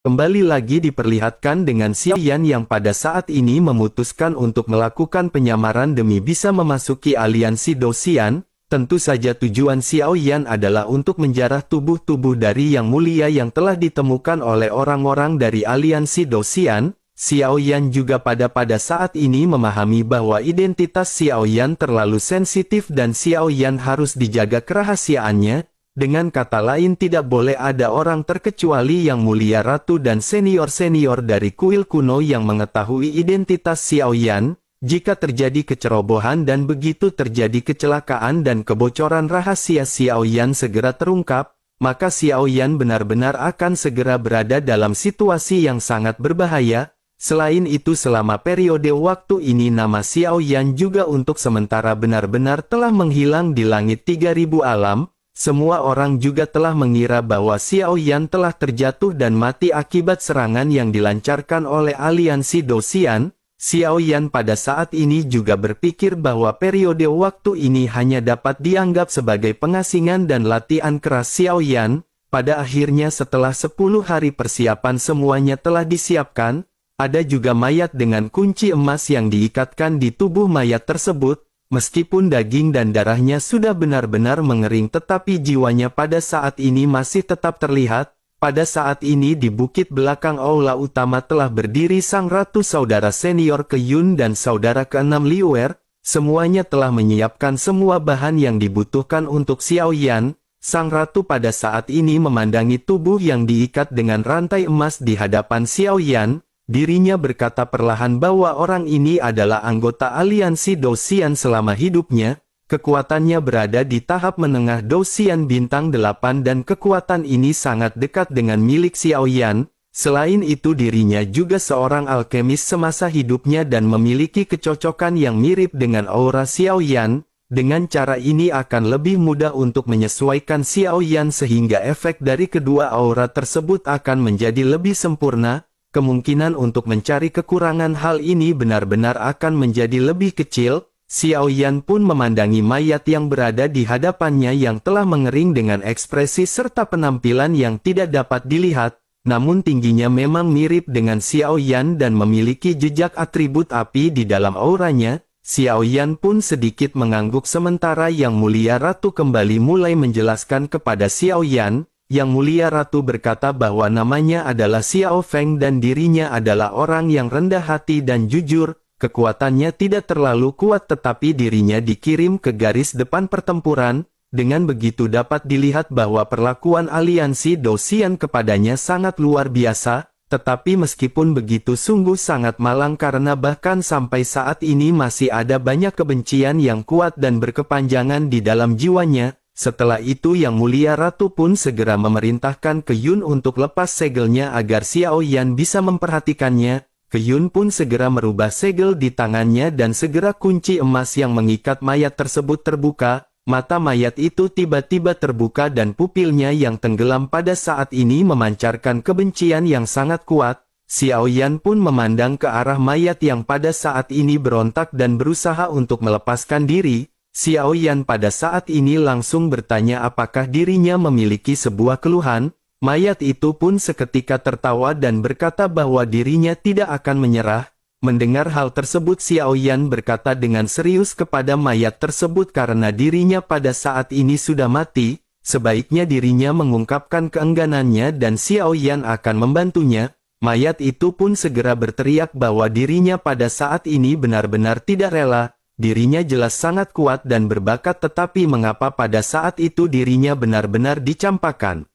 Kembali lagi diperlihatkan dengan Xiao Yan yang pada saat ini memutuskan untuk melakukan penyamaran demi bisa memasuki aliansi Dou-Xian. Tentu saja tujuan Xiao Yan adalah untuk menjarah tubuh-tubuh dari yang mulia yang telah ditemukan oleh orang-orang dari aliansi Dou-Xian. Xiao Yan juga pada saat ini memahami bahwa identitas Xiao Yan terlalu sensitif dan Xiao Yan harus dijaga kerahasiaannya. Dengan kata lain tidak boleh ada orang terkecuali Yang Mulia Ratu dan senior-senior dari kuil kuno yang mengetahui identitas Xiao Yan. Jika terjadi kecerobohan dan begitu terjadi kecelakaan dan kebocoran rahasia Xiao Yan segera terungkap, maka Xiao Yan benar-benar akan segera berada dalam situasi yang sangat berbahaya. Selain itu selama periode waktu ini nama Xiao Yan juga untuk sementara benar-benar telah menghilang di langit 3000 alam. Semua orang juga telah mengira bahwa Xiao Yan telah terjatuh dan mati akibat serangan yang dilancarkan oleh aliansi Dou-Xian. Xiao Yan pada saat ini juga berpikir bahwa periode waktu ini hanya dapat dianggap sebagai pengasingan dan latihan keras Xiao Yan. Pada akhirnya setelah 10 hari persiapan semuanya telah disiapkan, ada juga mayat dengan kunci emas yang diikatkan di tubuh mayat tersebut. Meskipun daging dan darahnya sudah benar-benar mengering tetapi jiwanya pada saat ini masih tetap terlihat. Pada saat ini di bukit belakang aula utama telah berdiri sang ratu saudara senior Ke-Yun dan saudara ke-6 Liuer. Semuanya telah menyiapkan semua bahan yang dibutuhkan untuk Xiao Yan. Sang ratu pada saat ini memandangi tubuh yang diikat dengan rantai emas di hadapan Xiao Yan. Dirinya berkata perlahan bahwa orang ini adalah anggota aliansi Dou-Xian selama hidupnya. Kekuatannya berada di tahap menengah Dou-Xian bintang 8 dan kekuatan ini sangat dekat dengan milik Xiao Yan. Selain itu dirinya juga seorang alkemis semasa hidupnya dan memiliki kecocokan yang mirip dengan aura Xiao Yan. Dengan cara ini akan lebih mudah untuk menyesuaikan Xiao Yan sehingga efek dari kedua aura tersebut akan menjadi lebih sempurna. Kemungkinan untuk mencari kekurangan hal ini benar-benar akan menjadi lebih kecil. Xiao Yan pun memandangi mayat yang berada di hadapannya yang telah mengering dengan ekspresi serta penampilan yang tidak dapat dilihat. Namun tingginya memang mirip dengan Xiao Yan dan memiliki jejak atribut api di dalam auranya. Xiao Yan pun sedikit mengangguk sementara Yang Mulia Ratu kembali mulai menjelaskan kepada Xiao Yan. Yang Mulia Ratu berkata bahwa namanya adalah Xiao Feng dan dirinya adalah orang yang rendah hati dan jujur. Kekuatannya tidak terlalu kuat tetapi dirinya dikirim ke garis depan pertempuran. Dengan begitu dapat dilihat bahwa perlakuan aliansi Dou-Xian kepadanya sangat luar biasa. Tetapi meskipun begitu sungguh sangat malang karena bahkan sampai saat ini masih ada banyak kebencian yang kuat dan berkepanjangan di dalam jiwanya. Setelah itu Yang Mulia Ratu pun segera memerintahkan Ke-Yun untuk lepas segelnya agar Xiao Yan bisa memperhatikannya. Ke-Yun pun segera merubah segel di tangannya dan segera kunci emas yang mengikat mayat tersebut terbuka. Mata mayat itu tiba-tiba terbuka dan pupilnya yang tenggelam pada saat ini memancarkan kebencian yang sangat kuat. Xiao Yan pun memandang ke arah mayat yang pada saat ini berontak dan berusaha untuk melepaskan diri. Xiao Yan pada saat ini langsung bertanya apakah dirinya memiliki sebuah keluhan. Mayat itu pun seketika tertawa dan berkata bahwa dirinya tidak akan menyerah. Mendengar hal tersebut Xiao Yan berkata dengan serius kepada mayat tersebut karena dirinya pada saat ini sudah mati. Sebaiknya dirinya mengungkapkan keengganannya dan Xiao Yan akan membantunya. Mayat itu pun segera berteriak bahwa dirinya pada saat ini benar-benar tidak rela. Dirinya jelas sangat kuat dan berbakat tetapi mengapa pada saat itu dirinya benar-benar dicampakkan.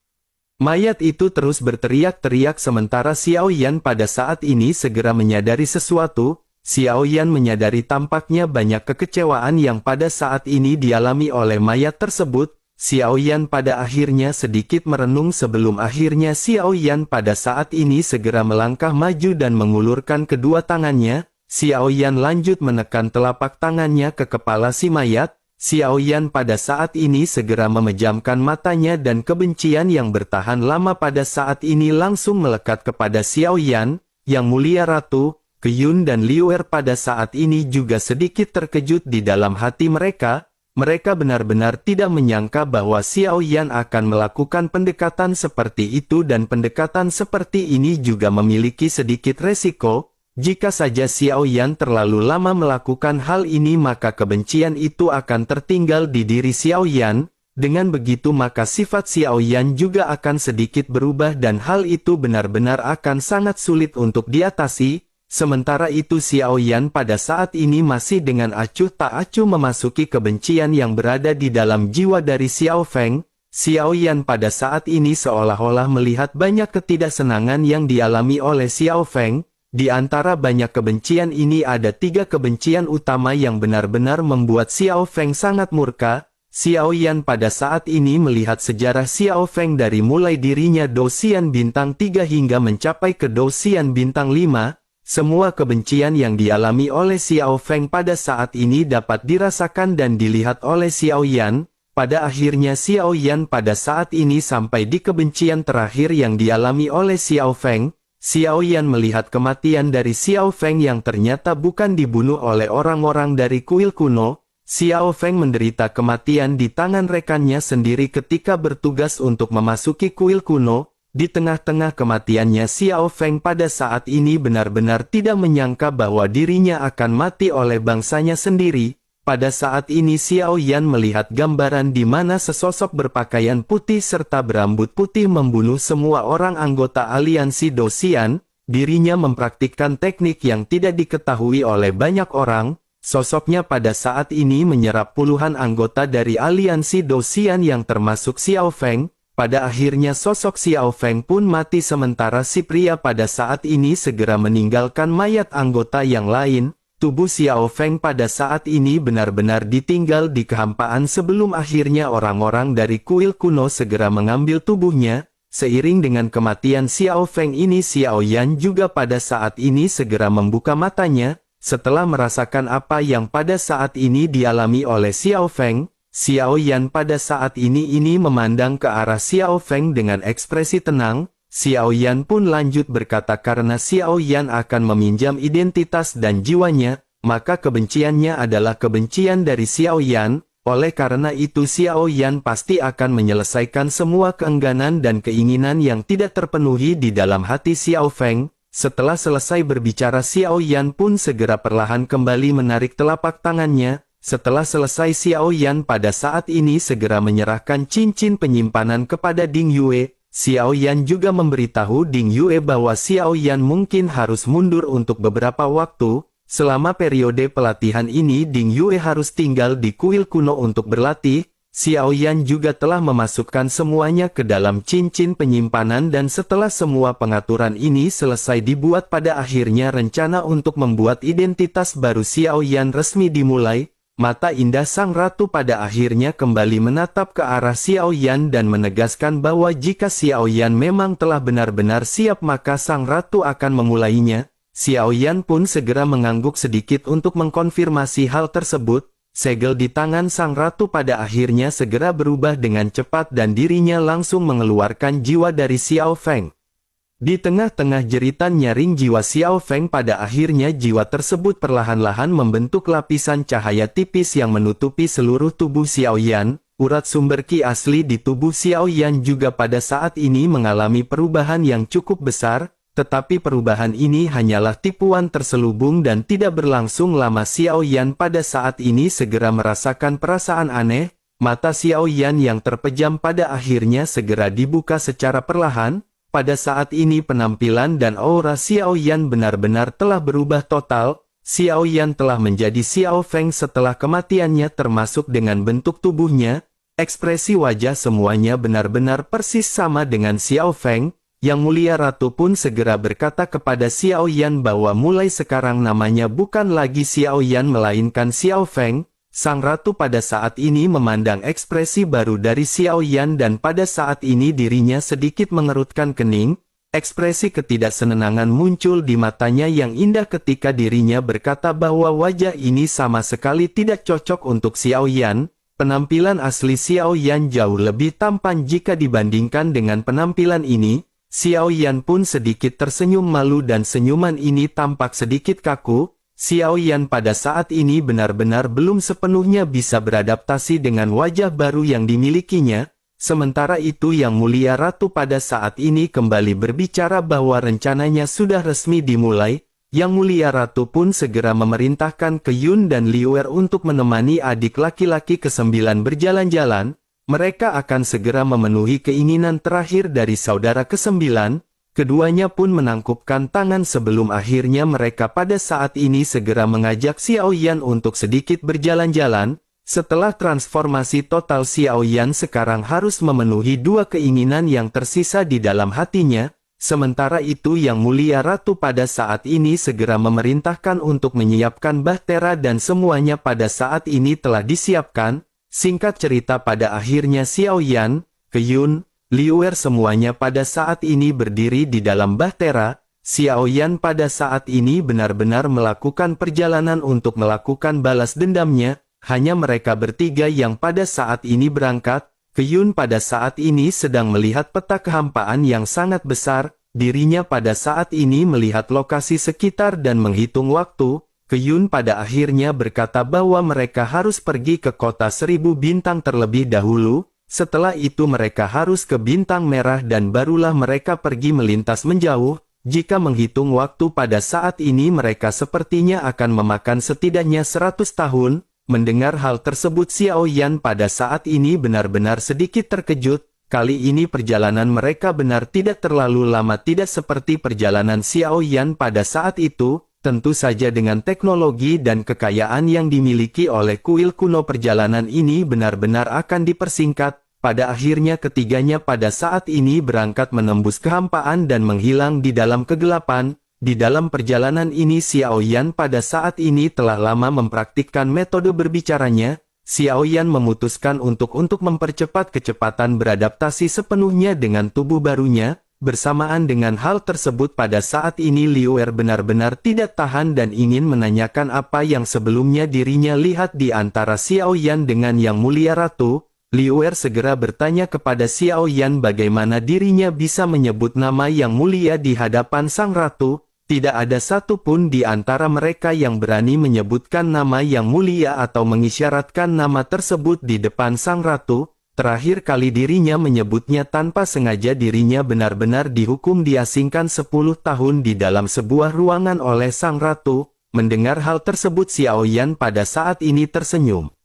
Mayat itu terus berteriak-teriak sementara Xiao Yan pada saat ini segera menyadari sesuatu. Xiao Yan menyadari tampaknya banyak kekecewaan yang pada saat ini dialami oleh mayat tersebut. Xiao Yan pada akhirnya sedikit merenung sebelum akhirnya Xiao Yan pada saat ini segera melangkah maju dan mengulurkan kedua tangannya. Xiao Yan lanjut menekan telapak tangannya ke kepala si mayat. Xiao Yan pada saat ini segera memejamkan matanya dan kebencian yang bertahan lama pada saat ini langsung melekat kepada Xiao Yan. Yang Mulia Ratu, Ke-Yun dan Liuer pada saat ini juga sedikit terkejut di dalam hati mereka. Mereka benar-benar tidak menyangka bahwa Xiao Yan akan melakukan pendekatan seperti itu, dan pendekatan seperti ini juga memiliki sedikit resiko. Jika saja Xiao Yan terlalu lama melakukan hal ini, maka kebencian itu akan tertinggal di diri Xiao Yan. Dengan begitu maka sifat Xiao Yan juga akan sedikit berubah, dan hal itu benar-benar akan sangat sulit untuk diatasi. Sementara itu Xiao Yan pada saat ini masih dengan acuh tak acuh memasuki kebencian yang berada di dalam jiwa dari Xiao Feng. Xiao Yan pada saat ini seolah-olah melihat banyak ketidaksenangan yang dialami oleh Xiao Feng. Di antara banyak kebencian ini ada 3 kebencian utama yang benar-benar membuat Xiao Feng sangat murka. Xiao Yan pada saat ini melihat sejarah Xiao Feng dari mulai dirinya Dosian bintang 3 hingga mencapai ke Dosian bintang 5. Semua kebencian yang dialami oleh Xiao Feng pada saat ini dapat dirasakan dan dilihat oleh Xiao Yan. Pada akhirnya Xiao Yan pada saat ini sampai di kebencian terakhir yang dialami oleh Xiao Feng. Xiao Yan melihat kematian dari Xiao Feng yang ternyata bukan dibunuh oleh orang-orang dari kuil kuno. Xiao Feng menderita kematian di tangan rekannya sendiri ketika bertugas untuk memasuki kuil kuno. Di tengah-tengah kematiannya Xiao Feng pada saat ini benar-benar tidak menyangka bahwa dirinya akan mati oleh bangsanya sendiri. Pada saat ini Xiao Yan melihat gambaran di mana sesosok berpakaian putih serta berambut putih membunuh semua orang anggota aliansi Dosian. Dirinya mempraktikkan teknik yang tidak diketahui oleh banyak orang. Sosoknya pada saat ini menyerap puluhan anggota dari aliansi Dosian yang termasuk Xiao Feng. Pada akhirnya sosok Xiao Feng pun mati, sementara si pria pada saat ini segera meninggalkan mayat anggota yang lain. Tubuh Xiao Feng pada saat ini benar-benar ditinggal di kehampaan sebelum akhirnya orang-orang dari kuil kuno segera mengambil tubuhnya. Seiring dengan kematian Xiao Feng ini, Xiao Yan juga pada saat ini segera membuka matanya. Setelah merasakan apa yang pada saat ini dialami oleh Xiao Feng, Xiao Yan pada saat ini memandang ke arah Xiao Feng dengan ekspresi tenang. Xiao Yan pun lanjut berkata, karena Xiao Yan akan meminjam identitas dan jiwanya, maka kebenciannya adalah kebencian dari Xiao Yan. Oleh karena itu Xiao Yan pasti akan menyelesaikan semua keengganan dan keinginan yang tidak terpenuhi di dalam hati Xiao Feng. Setelah selesai berbicara, Xiao Yan pun segera perlahan kembali menarik telapak tangannya. Setelah selesai, Xiao Yan pada saat ini segera menyerahkan cincin penyimpanan kepada Ding Yue. Xiao Yan juga memberitahu Ding Yue bahwa Xiao Yan mungkin harus mundur untuk beberapa waktu. Selama periode pelatihan ini Ding Yue harus tinggal di kuil kuno untuk berlatih. Xiao Yan juga telah memasukkan semuanya ke dalam cincin penyimpanan, dan setelah semua pengaturan ini selesai dibuat, pada akhirnya rencana untuk membuat identitas baru Xiao Yan resmi dimulai. Mata indah sang ratu pada akhirnya kembali menatap ke arah Xiao Yan dan menegaskan bahwa jika Xiao Yan memang telah benar-benar siap maka sang ratu akan memulainya. Xiao Yan pun segera mengangguk sedikit untuk mengkonfirmasi hal tersebut. Segel di tangan sang ratu pada akhirnya segera berubah dengan cepat dan dirinya langsung mengeluarkan jiwa dari Xiao Feng. Di tengah-tengah jeritan nyaring jiwa Xiao Feng, pada akhirnya jiwa tersebut perlahan-lahan membentuk lapisan cahaya tipis yang menutupi seluruh tubuh Xiao Yan. Urat sumber ki asli di tubuh Xiao Yan juga pada saat ini mengalami perubahan yang cukup besar, tetapi perubahan ini hanyalah tipuan terselubung dan tidak berlangsung lama. Xiao Yan pada saat ini segera merasakan perasaan aneh. Mata Xiao Yan yang terpejam pada akhirnya segera dibuka secara perlahan. Pada saat ini penampilan dan aura Xiao Yan benar-benar telah berubah total. Xiao Yan telah menjadi Xiao Feng setelah kematiannya, termasuk dengan bentuk tubuhnya. Ekspresi wajah semuanya benar-benar persis sama dengan Xiao Feng. Yang Mulia Ratu pun segera berkata kepada Xiao Yan bahwa mulai sekarang namanya bukan lagi Xiao Yan melainkan Xiao Feng. Sang ratu pada saat ini memandang ekspresi baru dari Xiao Yan dan pada saat ini dirinya sedikit mengerutkan kening. Ekspresi ketidaksenangan muncul di matanya yang indah ketika dirinya berkata bahwa wajah ini sama sekali tidak cocok untuk Xiao Yan. Penampilan asli Xiao Yan jauh lebih tampan jika dibandingkan dengan penampilan ini. Xiao Yan pun sedikit tersenyum malu dan senyuman ini tampak sedikit kaku. Xiao Yan pada saat ini benar-benar belum sepenuhnya bisa beradaptasi dengan wajah baru yang dimilikinya. Sementara itu Yang Mulia Ratu pada saat ini kembali berbicara bahwa rencananya sudah resmi dimulai. Yang Mulia Ratu pun segera memerintahkan ke Yun dan Liuer untuk menemani adik laki-laki ke-9 berjalan-jalan. Mereka akan segera memenuhi keinginan terakhir dari saudara ke-9. Keduanya pun menangkupkan tangan sebelum akhirnya mereka pada saat ini segera mengajak Xiao Yan untuk sedikit berjalan-jalan. Setelah transformasi total, Xiao Yan sekarang harus memenuhi dua keinginan yang tersisa di dalam hatinya. Sementara itu Yang Mulia Ratu pada saat ini segera memerintahkan untuk menyiapkan bahtera dan semuanya pada saat ini telah disiapkan. Singkat cerita pada akhirnya Xiao Yan, Yun, Liuer semuanya pada saat ini berdiri di dalam bahtera. Xiao Yan pada saat ini benar-benar melakukan perjalanan untuk melakukan balas dendamnya. Hanya mereka bertiga yang pada saat ini berangkat. Yun pada saat ini sedang melihat peta kehampaan yang sangat besar. Dirinya pada saat ini melihat lokasi sekitar dan menghitung waktu. Yun pada akhirnya berkata bahwa mereka harus pergi ke kota 1000 bintang terlebih dahulu. Setelah itu mereka harus ke bintang merah dan barulah mereka pergi melintas menjauh. Jika menghitung waktu pada saat ini mereka sepertinya akan memakan setidaknya 100 tahun. Mendengar hal tersebut Xiao Yan pada saat ini benar-benar sedikit terkejut. Kali ini perjalanan mereka benar tidak terlalu lama, tidak seperti perjalanan Xiao Yan pada saat itu. Tentu saja dengan teknologi dan kekayaan yang dimiliki oleh kuil kuno perjalanan ini benar-benar akan dipersingkat. Pada akhirnya ketiganya pada saat ini berangkat menembus kehampaan dan menghilang di dalam kegelapan. Di dalam perjalanan ini Xiao Yan pada saat ini telah lama mempraktikkan metode berbicaranya. Xiao Yan memutuskan untuk mempercepat kecepatan beradaptasi sepenuhnya dengan tubuh barunya. Bersamaan dengan hal tersebut pada saat ini Liuer benar-benar tidak tahan dan ingin menanyakan apa yang sebelumnya dirinya lihat di antara Xiao Yan dengan Yang Mulia Ratu. Liuer segera bertanya kepada Xiao Yan bagaimana dirinya bisa menyebut nama Yang Mulia di hadapan Sang Ratu. Tidak ada satupun di antara mereka yang berani menyebutkan nama Yang Mulia atau mengisyaratkan nama tersebut di depan Sang Ratu. Terakhir kali dirinya menyebutnya tanpa sengaja dirinya benar-benar dihukum diasingkan 10 tahun di dalam sebuah ruangan oleh Sang Ratu. Mendengar hal tersebut Xiao Yan pada saat ini tersenyum.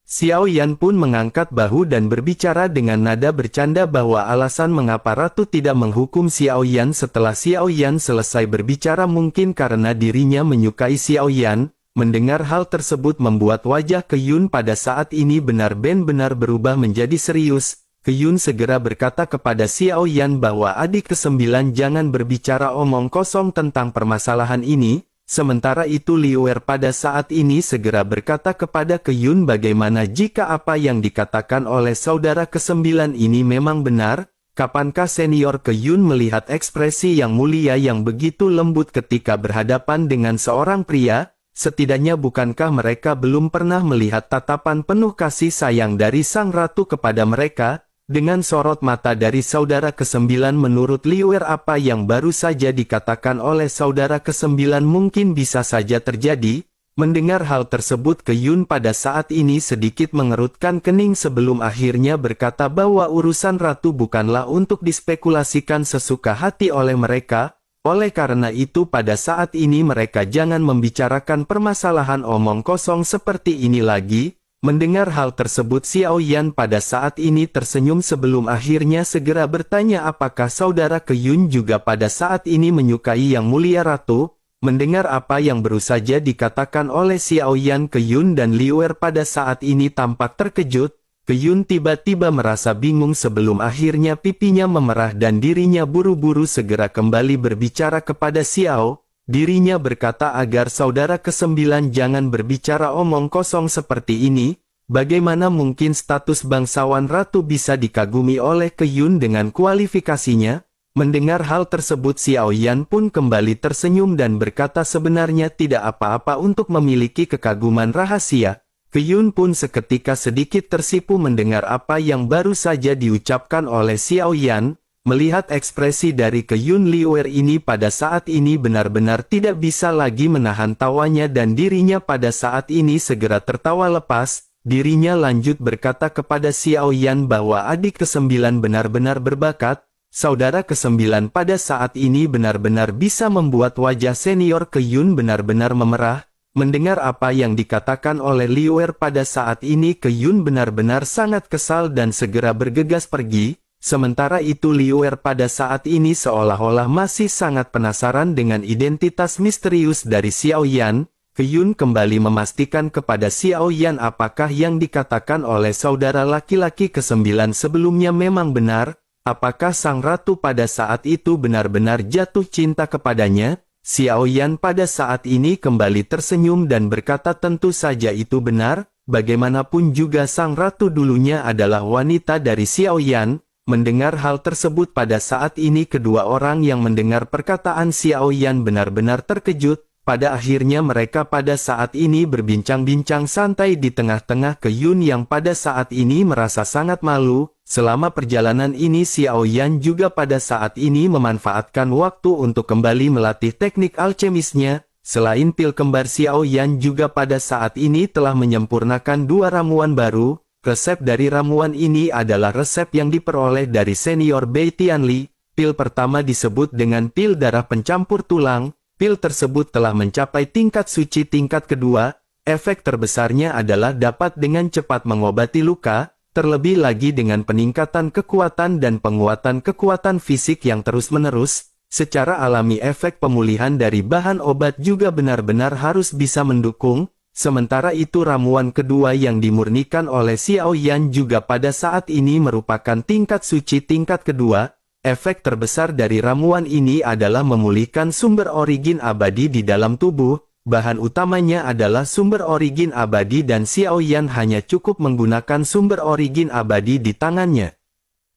Xiao Yan pun mengangkat bahu dan berbicara dengan nada bercanda bahwa alasan mengapa Ratu tidak menghukum Xiao Yan setelah Xiao Yan selesai berbicara mungkin karena dirinya menyukai Xiao Yan. Mendengar hal tersebut membuat wajah Yun pada saat ini benar-benar berubah menjadi serius. Yun segera berkata kepada Xiao Yan bahwa adik ke-9 jangan berbicara omong kosong tentang permasalahan ini. Sementara itu Liuer pada saat ini segera berkata kepada Yun bagaimana jika apa yang dikatakan oleh saudara ke-9 ini memang benar. Kapankah senior Yun melihat ekspresi Yang Mulia yang begitu lembut ketika berhadapan dengan seorang pria? Setidaknya bukankah mereka belum pernah melihat tatapan penuh kasih sayang dari Sang Ratu kepada mereka? Dengan sorot mata dari saudara ke-9 menurut Liuer apa yang baru saja dikatakan oleh saudara ke-9 mungkin bisa saja terjadi. Mendengar hal tersebut Yun pada saat ini sedikit mengerutkan kening sebelum akhirnya berkata bahwa urusan Ratu bukanlah untuk dispekulasikan sesuka hati oleh mereka. Oleh karena itu pada saat ini mereka jangan membicarakan permasalahan omong kosong seperti ini lagi. Mendengar hal tersebut Xiao Yan pada saat ini tersenyum sebelum akhirnya segera bertanya apakah saudara Yun juga pada saat ini menyukai Yang Mulia Ratu. Mendengar apa yang baru saja dikatakan oleh Xiao Yan Yun dan Liuer pada saat ini tampak terkejut. Yun tiba-tiba merasa bingung sebelum akhirnya pipinya memerah dan dirinya buru-buru segera kembali berbicara kepada Xiao. Dirinya berkata agar saudara ke-9 jangan berbicara omong kosong seperti ini. Bagaimana mungkin status bangsawan Ratu bisa dikagumi oleh Yun dengan kualifikasinya? Mendengar hal tersebut Xiao Yan pun kembali tersenyum dan berkata sebenarnya tidak apa-apa untuk memiliki kekaguman rahasia. Yun pun seketika sedikit tersipu mendengar apa yang baru saja diucapkan oleh Xiao Yan. Melihat ekspresi dari Kyun Liuer ini pada saat ini benar-benar tidak bisa lagi menahan tawanya dan dirinya pada saat ini segera tertawa lepas. Dirinya lanjut berkata kepada Xiao Yan bahwa adik ke-9 benar-benar berbakat. Saudara ke-9 pada saat ini benar-benar bisa membuat wajah senior Kyun benar-benar memerah. Mendengar apa yang dikatakan oleh Liuer pada saat ini, Kyun benar-benar sangat kesal dan segera bergegas pergi. Sementara itu Liuer pada saat ini seolah-olah masih sangat penasaran dengan identitas misterius dari Xiao Yan. Kyun kembali memastikan kepada Xiao Yan apakah yang dikatakan oleh saudara laki-laki ke-9 sebelumnya memang benar. Apakah sang ratu pada saat itu benar-benar jatuh cinta kepadanya? Xiao Yan pada saat ini kembali tersenyum dan berkata tentu saja itu benar. Bagaimanapun juga sang ratu dulunya adalah wanita dari Xiao Yan. Mendengar hal tersebut pada saat ini kedua orang yang mendengar perkataan Xiao Yan benar-benar terkejut. Pada akhirnya mereka pada saat ini berbincang-bincang santai di tengah-tengah Kyun yang pada saat ini merasa sangat malu. Selama perjalanan ini Xiao Yan juga pada saat ini memanfaatkan waktu untuk kembali melatih teknik alchemisnya. Selain pil kembar, Xiao Yan juga pada saat ini telah menyempurnakan 2 ramuan baru. Resep dari ramuan ini adalah resep yang diperoleh dari senior Bei Tianli. Pil pertama disebut dengan pil darah pencampur tulang. Pil tersebut telah mencapai tingkat suci tingkat kedua. Efek terbesarnya adalah dapat dengan cepat mengobati luka, terlebih lagi dengan peningkatan kekuatan dan penguatan kekuatan fisik yang terus-menerus. Secara alami efek pemulihan dari bahan obat juga benar-benar harus bisa mendukung. Sementara itu ramuan kedua yang dimurnikan oleh Xiao Yan juga pada saat ini merupakan tingkat suci tingkat kedua. Efek terbesar dari ramuan ini adalah memulihkan sumber origin abadi di dalam tubuh. Bahan utamanya adalah sumber origin abadi dan Xiao Yan hanya cukup menggunakan sumber origin abadi di tangannya.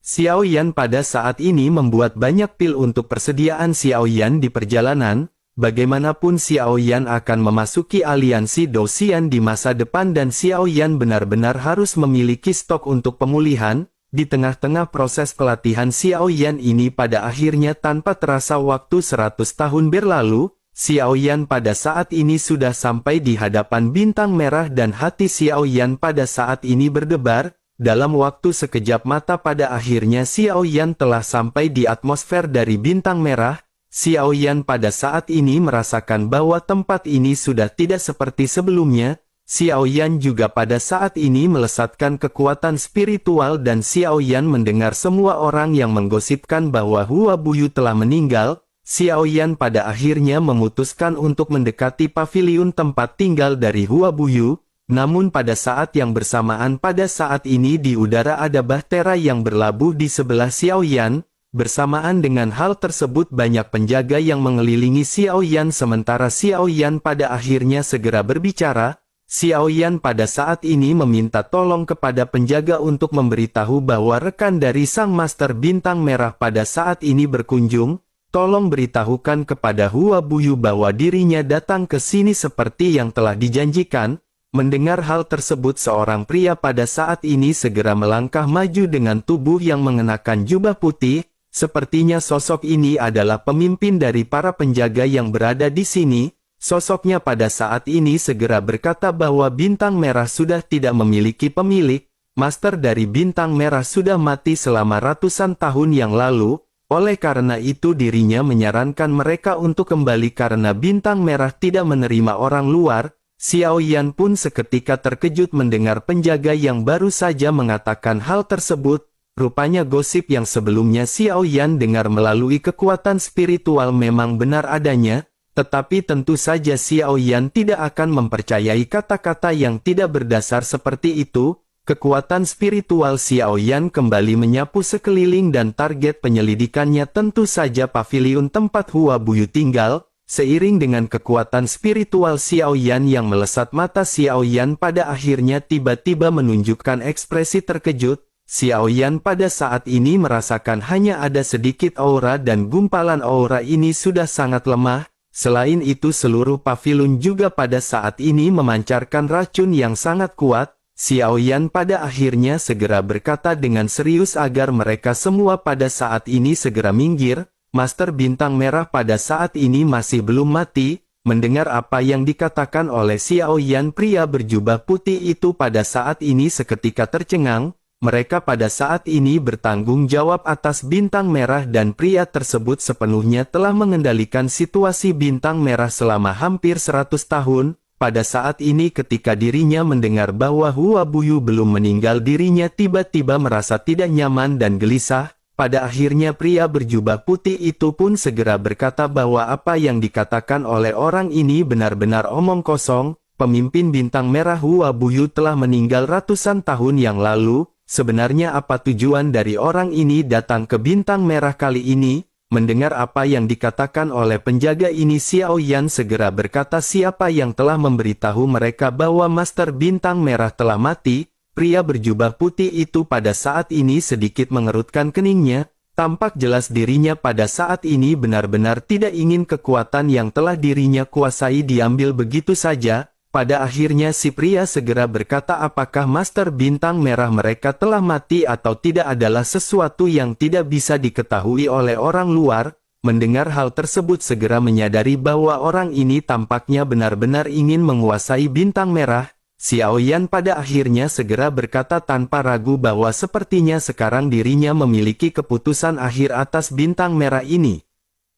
Xiao Yan pada saat ini membuat banyak pil untuk persediaan Xiao Yan di perjalanan. Bagaimanapun Xiao Yan akan memasuki aliansi Dou-Xian di masa depan dan Xiao Yan benar-benar harus memiliki stok untuk pemulihan. Di tengah-tengah proses pelatihan Xiao Yan ini pada akhirnya tanpa terasa waktu 100 tahun berlalu. Xiao Yan pada saat ini sudah sampai di hadapan bintang merah dan hati Xiao Yan pada saat ini berdebar. Dalam waktu sekejap mata pada akhirnya Xiao Yan telah sampai di atmosfer dari bintang merah. Xiao Yan pada saat ini merasakan bahwa tempat ini sudah tidak seperti sebelumnya. Xiao Yan juga pada saat ini melesatkan kekuatan spiritual dan Xiao Yan mendengar semua orang yang menggosipkan bahwa Hua Buyu telah meninggal. Xiao Yan pada akhirnya memutuskan untuk mendekati paviliun tempat tinggal dari Hua Buyu. Namun pada saat yang bersamaan pada saat ini di udara ada bahtera yang berlabuh di sebelah Xiao Yan. Bersamaan dengan hal tersebut banyak penjaga yang mengelilingi Xiao Yan sementara Xiao Yan pada akhirnya segera berbicara. Xiao Yan pada saat ini meminta tolong kepada penjaga untuk memberitahu bahwa rekan dari sang master bintang merah pada saat ini berkunjung. Tolong beritahukan kepada Hua Buyu bahwa dirinya datang ke sini seperti yang telah dijanjikan. Mendengar hal tersebut seorang pria pada saat ini segera melangkah maju dengan tubuh yang mengenakan jubah putih. Sepertinya sosok ini adalah pemimpin dari para penjaga yang berada di sini. Sosoknya pada saat ini segera berkata bahwa bintang merah sudah tidak memiliki pemilik. Master dari bintang merah sudah mati selama ratusan tahun yang lalu. Oleh karena itu dirinya menyarankan mereka untuk kembali karena bintang merah tidak menerima orang luar. Xiao Yan pun seketika terkejut mendengar penjaga yang baru saja mengatakan hal tersebut. Rupanya gosip yang sebelumnya Xiao Yan dengar melalui kekuatan spiritual memang benar adanya. Tetapi tentu saja Xiao Yan tidak akan mempercayai kata-kata yang tidak berdasar seperti itu. Kekuatan spiritual Xiao Yan kembali menyapu sekeliling dan target penyelidikannya tentu saja paviliun tempat Hua Buyu tinggal. Seiring dengan kekuatan spiritual Xiao Yan yang melesat mata Xiao Yan pada akhirnya tiba-tiba menunjukkan ekspresi terkejut. Xiao Yan pada saat ini merasakan hanya ada sedikit aura dan gumpalan aura ini sudah sangat lemah. Selain itu seluruh paviliun juga pada saat ini memancarkan racun yang sangat kuat. Xiao Yan pada akhirnya segera berkata dengan serius agar mereka semua pada saat ini segera minggir. Master Bintang Merah pada saat ini masih belum mati. Mendengar apa yang dikatakan oleh Xiao Yan, pria berjubah putih itu pada saat ini seketika tercengang. Mereka pada saat ini bertanggung jawab atas Bintang Merah dan pria tersebut sepenuhnya telah mengendalikan situasi Bintang Merah selama hampir 100 tahun. Pada saat ini ketika dirinya mendengar bahwa Hua Buyu belum meninggal, dirinya tiba-tiba merasa tidak nyaman dan gelisah. Pada akhirnya pria berjubah putih itu pun segera berkata bahwa apa yang dikatakan oleh orang ini benar-benar omong kosong. Pemimpin Bintang Merah Hua Buyu telah meninggal ratusan tahun yang lalu. Sebenarnya apa tujuan dari orang ini datang ke Bintang Merah kali ini? Mendengar apa yang dikatakan oleh penjaga ini, Xiao Yan segera berkata, siapa yang telah memberitahu mereka bahwa Master Bintang Merah telah mati? Pria berjubah putih itu pada saat ini sedikit mengerutkan keningnya. Tampak jelas dirinya pada saat ini benar-benar tidak ingin kekuatan yang telah dirinya kuasai diambil begitu saja. Pada akhirnya si pria segera berkata, apakah Master Bintang Merah mereka telah mati atau tidak adalah sesuatu yang tidak bisa diketahui oleh orang luar. Mendengar hal tersebut segera menyadari bahwa orang ini tampaknya benar-benar ingin menguasai Bintang Merah. Xiao Yan pada akhirnya segera berkata tanpa ragu bahwa sepertinya sekarang dirinya memiliki keputusan akhir atas Bintang Merah ini.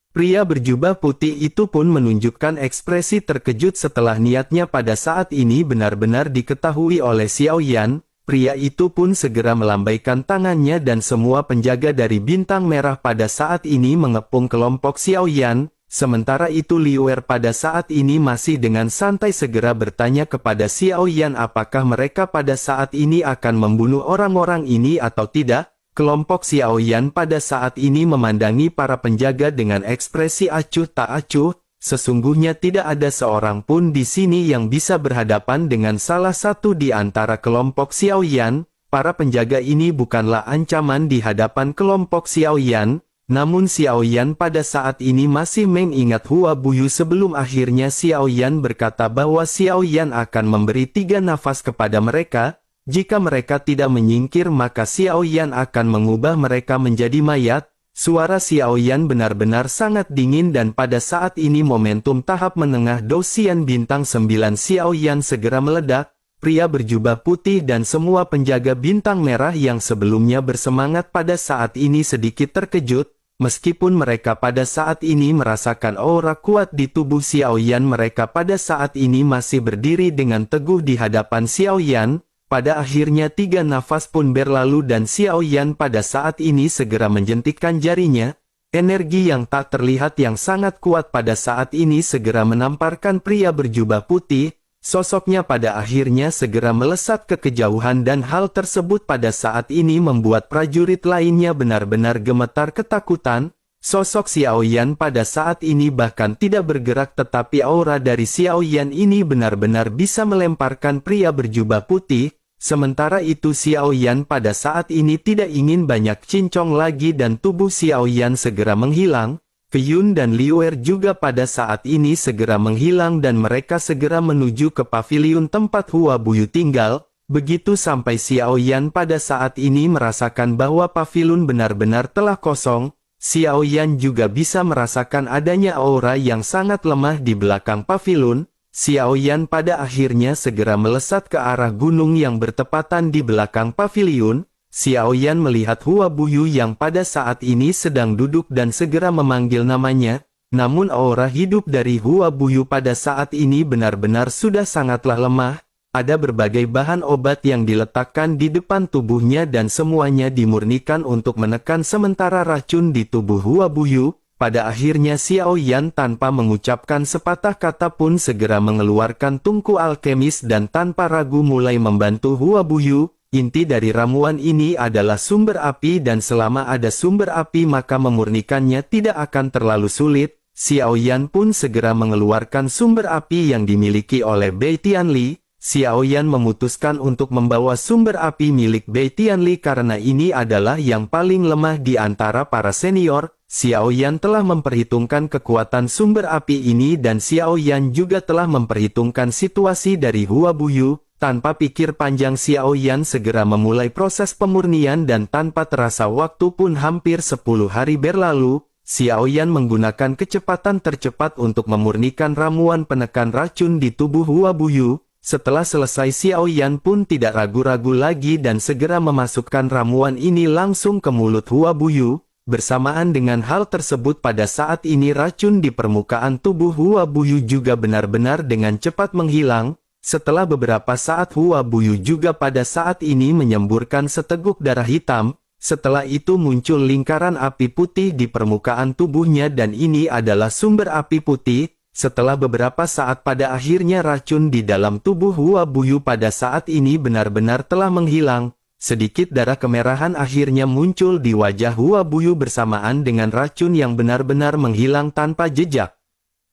Pria berjubah putih itu pun menunjukkan ekspresi terkejut setelah niatnya pada saat ini benar-benar diketahui oleh Xiao Yan. Pria itu pun segera melambaikan tangannya dan semua penjaga dari Bintang Merah pada saat ini mengepung kelompok Xiao Yan. Sementara itu Liu Er pada saat ini masih dengan santai segera bertanya kepada Xiao Yan apakah mereka pada saat ini akan membunuh orang-orang ini atau tidak. Kelompok Xiao Yan pada saat ini memandangi para penjaga dengan ekspresi acuh tak acuh. Sesungguhnya tidak ada seorang pun di sini yang bisa berhadapan dengan salah satu di antara kelompok Xiao Yan. Para penjaga ini bukanlah ancaman di hadapan kelompok Xiao Yan. Namun Xiao Yan pada saat ini masih mengingat Hua Buyu sebelum akhirnya Xiao Yan berkata bahwa Xiao Yan akan memberi 3 nafas kepada mereka. Jika mereka tidak menyingkir maka Xiao Yan akan mengubah mereka menjadi mayat. Suara Xiao Yan benar-benar sangat dingin dan pada saat ini momentum tahap menengah Dosian Bintang 9 Xiao Yan segera meledak. Pria berjubah putih dan semua penjaga Bintang Merah yang sebelumnya bersemangat pada saat ini sedikit terkejut. Meskipun mereka pada saat ini merasakan aura kuat di tubuh Xiao Yan, mereka pada saat ini masih berdiri dengan teguh di hadapan Xiao Yan. Pada akhirnya 3 nafas pun berlalu dan Xiao Yan pada saat ini segera menjentikkan jarinya. Energi yang tak terlihat yang sangat kuat pada saat ini segera menamparkan pria berjubah putih. Sosoknya pada akhirnya segera melesat ke kejauhan dan hal tersebut pada saat ini membuat prajurit lainnya benar-benar gemetar ketakutan. Sosok Xiao Yan pada saat ini bahkan tidak bergerak, tetapi aura dari Xiao Yan ini benar-benar bisa melemparkan pria berjubah putih. Sementara itu Xiao Yan pada saat ini tidak ingin banyak cincong lagi dan tubuh Xiao Yan segera menghilang. Feyun dan Liu Er juga pada saat ini segera menghilang dan mereka segera menuju ke paviliun tempat Hua Buyu tinggal. Begitu sampai Xiao Yan pada saat ini merasakan bahwa paviliun benar-benar telah kosong. Xiao Yan juga bisa merasakan adanya aura yang sangat lemah di belakang paviliun. Xiao Yan pada akhirnya segera melesat ke arah gunung yang bertepatan di belakang paviliun. Xiao Yan melihat Hua Buyu yang pada saat ini sedang duduk dan segera memanggil namanya. Namun aura hidup dari Hua Buyu pada saat ini benar-benar sudah sangatlah lemah. Ada berbagai bahan obat yang diletakkan di depan tubuhnya dan semuanya dimurnikan untuk menekan sementara racun di tubuh Hua Buyu. Pada akhirnya Xiao Yan tanpa mengucapkan sepatah kata pun segera mengeluarkan tungku alkemis dan tanpa ragu mulai membantu Hua Buyu. Inti dari ramuan ini adalah sumber api dan selama ada sumber api maka memurnikannya tidak akan terlalu sulit. Xiao Yan pun segera mengeluarkan sumber api yang dimiliki oleh Bei Tianli. Xiao Yan memutuskan untuk membawa sumber api milik Bei Tianli karena ini adalah yang paling lemah di antara para senior. Xiao Yan telah memperhitungkan kekuatan sumber api ini dan Xiao Yan juga telah memperhitungkan situasi dari Hua Buyu. Tanpa pikir panjang Xiao Yan segera memulai proses pemurnian dan tanpa terasa waktu pun hampir 10 hari berlalu, Xiao Yan menggunakan kecepatan tercepat untuk memurnikan ramuan penekan racun di tubuh Hua Buyu. Setelah selesai Xiao Yan pun tidak ragu-ragu lagi dan segera memasukkan ramuan ini langsung ke mulut Hua Buyu. Bersamaan dengan hal tersebut pada saat ini racun di permukaan tubuh Hua Buyu juga benar-benar dengan cepat menghilang. Setelah beberapa saat Hua Buyu juga pada saat ini menyemburkan seteguk darah hitam. Setelah itu muncul lingkaran api putih di permukaan tubuhnya dan ini adalah sumber api putih. Setelah beberapa saat pada akhirnya racun di dalam tubuh Hua Buyu pada saat ini benar-benar telah menghilang. Sedikit darah kemerahan akhirnya muncul di wajah Hua Buyu bersamaan dengan racun yang benar-benar menghilang tanpa jejak.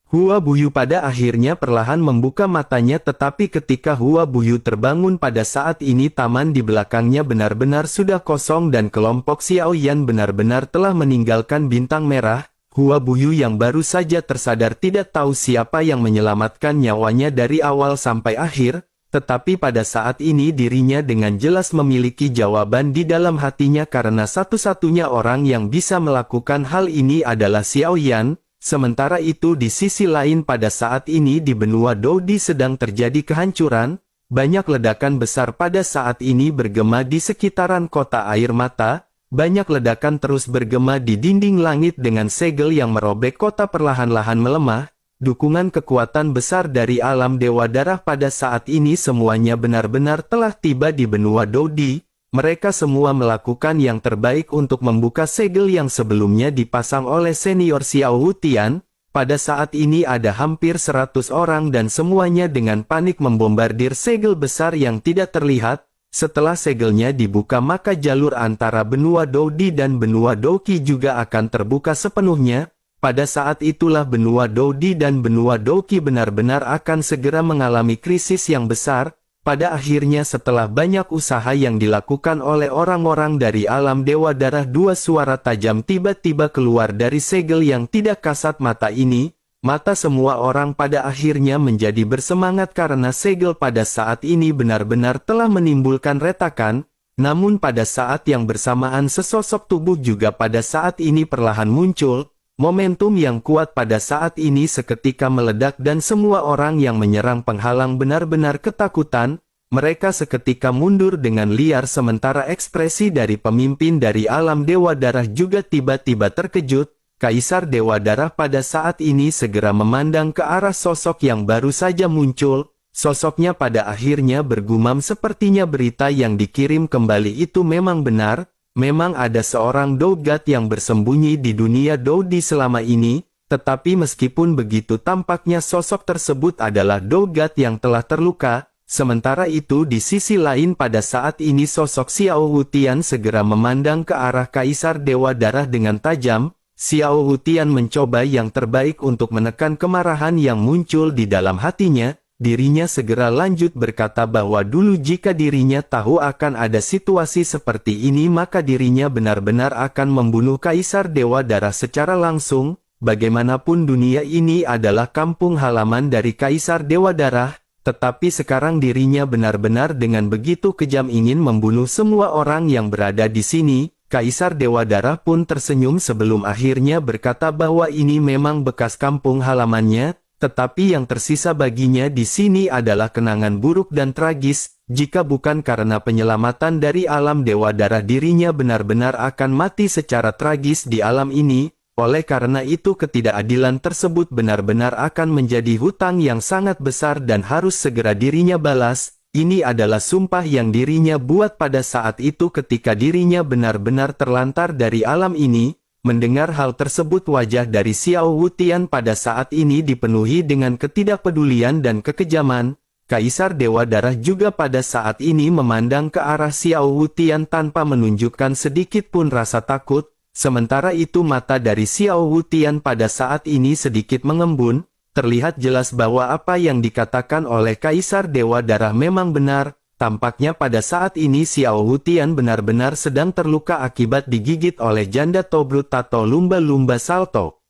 Hua Buyu pada akhirnya perlahan membuka matanya tetapi ketika Hua Buyu terbangun pada saat ini taman di belakangnya benar-benar sudah kosong dan kelompok Xiao Yan benar-benar telah meninggalkan bintang merah. Hua Buyu yang baru saja tersadar tidak tahu siapa yang menyelamatkan nyawanya dari awal sampai akhir, tetapi pada saat ini dirinya dengan jelas memiliki jawaban di dalam hatinya karena satu-satunya orang yang bisa melakukan hal ini adalah Xiao Yan. Sementara itu di sisi lain pada saat ini di benua Doudi sedang terjadi kehancuran, banyak ledakan besar pada saat ini bergema di sekitaran kota air mata. Banyak ledakan terus bergema di dinding langit dengan segel yang merobek kota perlahan-lahan melemah. Dukungan kekuatan besar dari alam Dewa Darah pada saat ini semuanya benar-benar telah tiba di benua Doudi. Mereka semua melakukan yang terbaik untuk membuka segel yang sebelumnya dipasang oleh senior Xiao Wutian. Pada saat ini ada hampir 100 orang dan semuanya dengan panik membombardir segel besar yang tidak terlihat. Setelah segelnya dibuka maka jalur antara benua Doudi dan benua Douqi juga akan terbuka sepenuhnya. Pada saat itulah benua Doudi dan benua Douqi benar-benar akan segera mengalami krisis yang besar. Pada akhirnya setelah banyak usaha yang dilakukan oleh orang-orang dari alam Dewa Darah, dua suara tajam tiba-tiba keluar dari segel yang tidak kasat mata ini. Mata semua orang pada akhirnya menjadi bersemangat karena segel pada saat ini benar-benar telah menimbulkan retakan. Namun pada saat yang bersamaan sesosok tubuh juga pada saat ini perlahan muncul. Momentum yang kuat pada saat ini seketika meledak dan semua orang yang menyerang penghalang benar-benar ketakutan. Mereka seketika mundur dengan liar sementara ekspresi dari pemimpin dari alam Dewa Darah juga tiba-tiba terkejut. Kaisar Dewa Darah pada saat ini segera memandang ke arah sosok yang baru saja muncul. Sosoknya pada akhirnya bergumam sepertinya berita yang dikirim kembali itu memang benar. Memang ada seorang Dogat yang bersembunyi di dunia Doudi selama ini. Tetapi meskipun begitu tampaknya sosok tersebut adalah Dogat yang telah terluka. Sementara itu di sisi lain pada saat ini sosok Xiao Wutian segera memandang ke arah Kaisar Dewa Darah dengan tajam. Xiao Wutian mencoba yang terbaik untuk menekan kemarahan yang muncul di dalam hatinya. Dirinya segera lanjut berkata bahwa dulu jika dirinya tahu akan ada situasi seperti ini maka dirinya benar-benar akan membunuh Kaisar Dewa Darah secara langsung. Bagaimanapun dunia ini adalah kampung halaman dari Kaisar Dewa Darah. Tetapi sekarang dirinya benar-benar dengan begitu kejam ingin membunuh semua orang yang berada di sini. Kaisar Dewa Darah pun tersenyum sebelum akhirnya berkata bahwa ini memang bekas kampung halamannya, tetapi yang tersisa baginya di sini adalah kenangan buruk dan tragis. Jika bukan karena penyelamatan dari alam Dewa Darah dirinya benar-benar akan mati secara tragis di alam ini. Oleh karena itu ketidakadilan tersebut benar-benar akan menjadi hutang yang sangat besar dan harus segera dirinya balas. Ini adalah sumpah yang dirinya buat pada saat itu ketika dirinya benar-benar terlantar dari alam ini. Mendengar hal tersebut wajah dari Xiao Wutian pada saat ini dipenuhi dengan ketidakpedulian dan kekejaman. Kaisar Dewa Darah juga pada saat ini memandang ke arah Xiao Wutian tanpa menunjukkan sedikit pun rasa takut. Sementara itu mata dari Xiao Wutian pada saat ini sedikit mengembun. Terlihat jelas bahwa apa yang dikatakan oleh Kaisar Dewa Darah memang benar. Tampaknya pada saat ini Xiao Wutian benar-benar sedang terluka akibat digigit oleh janda Tobrut atau lumba-lumba salto.